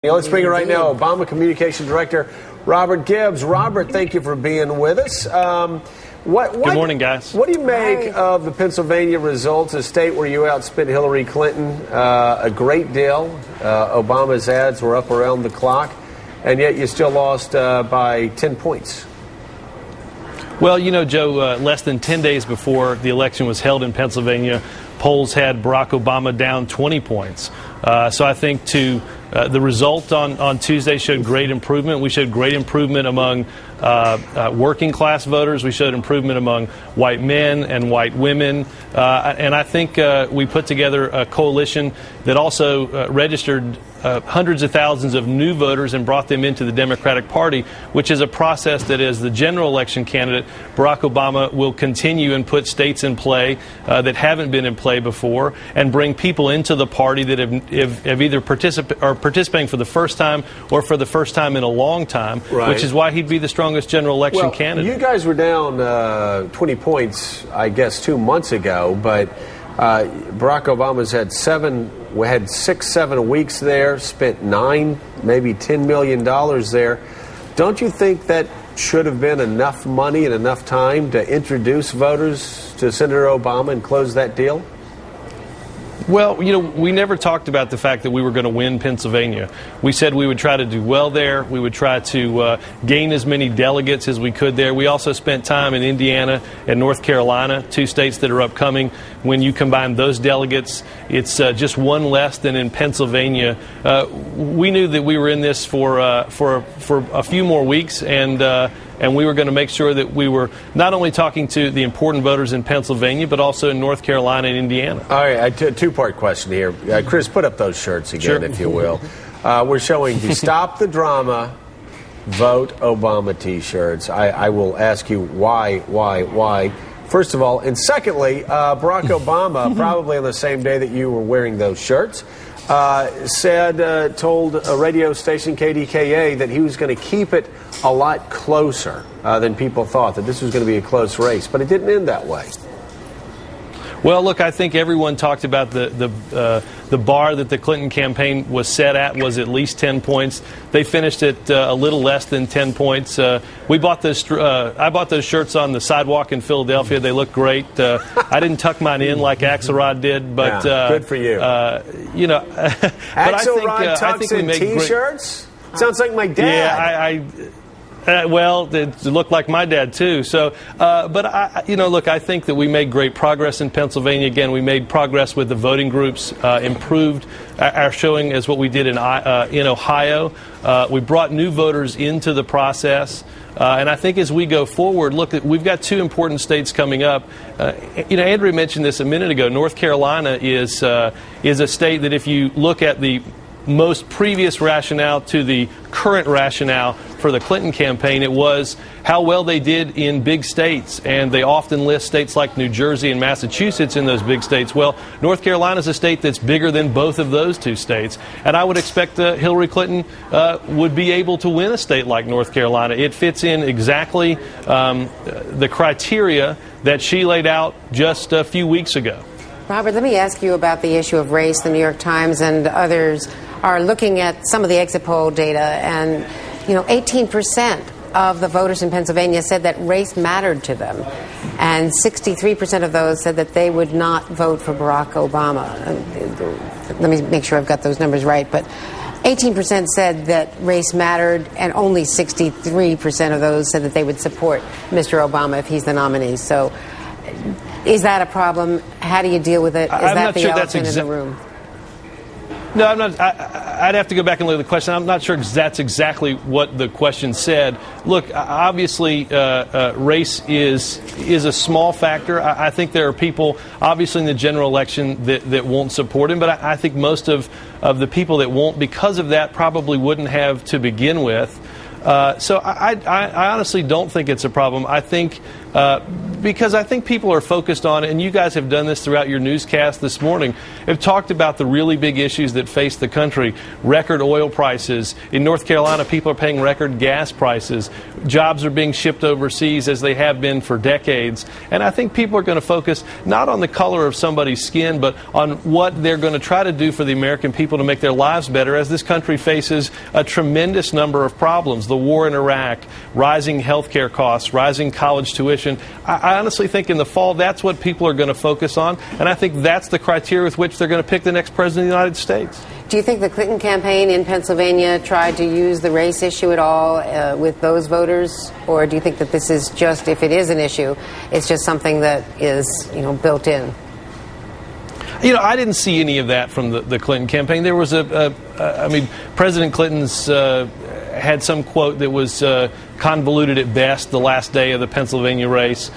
Let's bring it right now. Obama Communication Director Robert Gibbs. Robert, thank you for being with us. Good morning, guys. What do you make of the Pennsylvania results, a state where you outspent Hillary Clinton a great deal? Obama's ads were up around the clock, and yet you still lost by 10 points. Well, you know, Joe, less than 10 days before the election was held in Pennsylvania, polls had Barack Obama down 20 points. So I think the result on Tuesday showed great improvement. We showed great improvement among working class voters. We showed improvement among white men and white women. And I think we put together a coalition that also registered hundreds of thousands of new voters and brought them into the Democratic Party, which is a process that, as the general election candidate, Barack Obama will continue and put states in play that haven't been in play before, and bring people into the party that have either participating for the first time or for the first time in a long time, right, which is why he'd be the strongest general election candidate. You guys were down 20 points, I guess, 2 months ago, but Barack Obama's had 6-7 weeks there, spent $9, maybe $10 million there. Don't you think that should have been enough money and enough time to introduce voters to Senator Obama and close that deal? Well, you know, we never talked about the fact that we were going to win Pennsylvania. We said we would try to do well there. We would try to gain as many delegates as we could there. We also spent time in Indiana and North Carolina, two states that are upcoming. When you combine those delegates, it's just one less than in Pennsylvania. We knew that we were in this for a few more weeks, and we were going to make sure that we were not only talking to the important voters in Pennsylvania, but also in North Carolina and Indiana. All right, a two-part question here. Chris, put up those shirts again, if you will. We're showing the Stop the Drama, Vote Obama T-shirts. I will ask you why, first of all. And secondly, Barack Obama, probably on the same day that you were wearing those shirts, told a radio station, KDKA, that he was going to keep it a lot closer than people thought, that this was going to be a close race. But it didn't end that way. Well, look, I think everyone talked about the bar that the Clinton campaign was set at was at least 10 points. They finished at a little less than 10 points. I bought those shirts on the sidewalk in Philadelphia. They look great. I didn't tuck mine in like Axelrod did, but good for you. You know, Axelrod tucks in T-shirts. Sounds like my dad. Yeah, well, it looked like my dad, too. So, look, I think that we made great progress in Pennsylvania. Again, we made progress with the voting groups, improved our showing as what we did in Ohio. We brought new voters into the process. And I think as we go forward, look, we've got two important states coming up. Andrew mentioned this a minute ago. North Carolina is a state that, if you look at the most previous rationale to the current rationale for the Clinton campaign, it was how well they did in big states, and they often list states like New Jersey and Massachusetts in those big states. Well, North Carolina is a state that's bigger than both of those two states, and I would expect Hillary Clinton would be able to win a state like North Carolina. It fits in exactly the criteria that she laid out just a few weeks ago. Robert, let me ask you about the issue of race. The New York Times and others are looking at some of the exit poll data, and 18% of the voters in Pennsylvania said that race mattered to them, and 63% of those said that they would not vote for Barack Obama. Let me make sure I've got those numbers right, but 18% said that race mattered, and only 63% of those said that they would support Mr. Obama if he's the nominee. So is that a problem? How do you deal with it? Is that the elephant in the room? No, I'm not. I'd have to go back and look at the question. I'm not sure that's exactly what the question said. Look, obviously, race is a small factor. I think there are people, obviously, in the general election that won't support him. But I think most of the people that won't, because of that, probably wouldn't have to begin with. So I honestly don't think it's a problem. I think because I think people are focused on, and you guys have done this throughout your newscast this morning, have talked about the really big issues that face the country. Record oil prices. In North Carolina, people are paying record gas prices. Jobs are being shipped overseas as they have been for decades. And I think people are going to focus not on the color of somebody's skin, but on what they're going to try to do for the American people to make their lives better as this country faces a tremendous number of problems. The war in Iraq, rising health care costs, rising college tuition. I honestly think in the fall that's what people are going to focus on, and I think that's the criteria with which they're going to pick the next president of the United States. Do you think the Clinton campaign in Pennsylvania tried to use the race issue at all with those voters, or do you think that this is just, if it is an issue, it's just something that is, built in? I didn't see any of that from the Clinton campaign. There was President Clinton's had some quote that was convoluted at best the last day of the Pennsylvania race.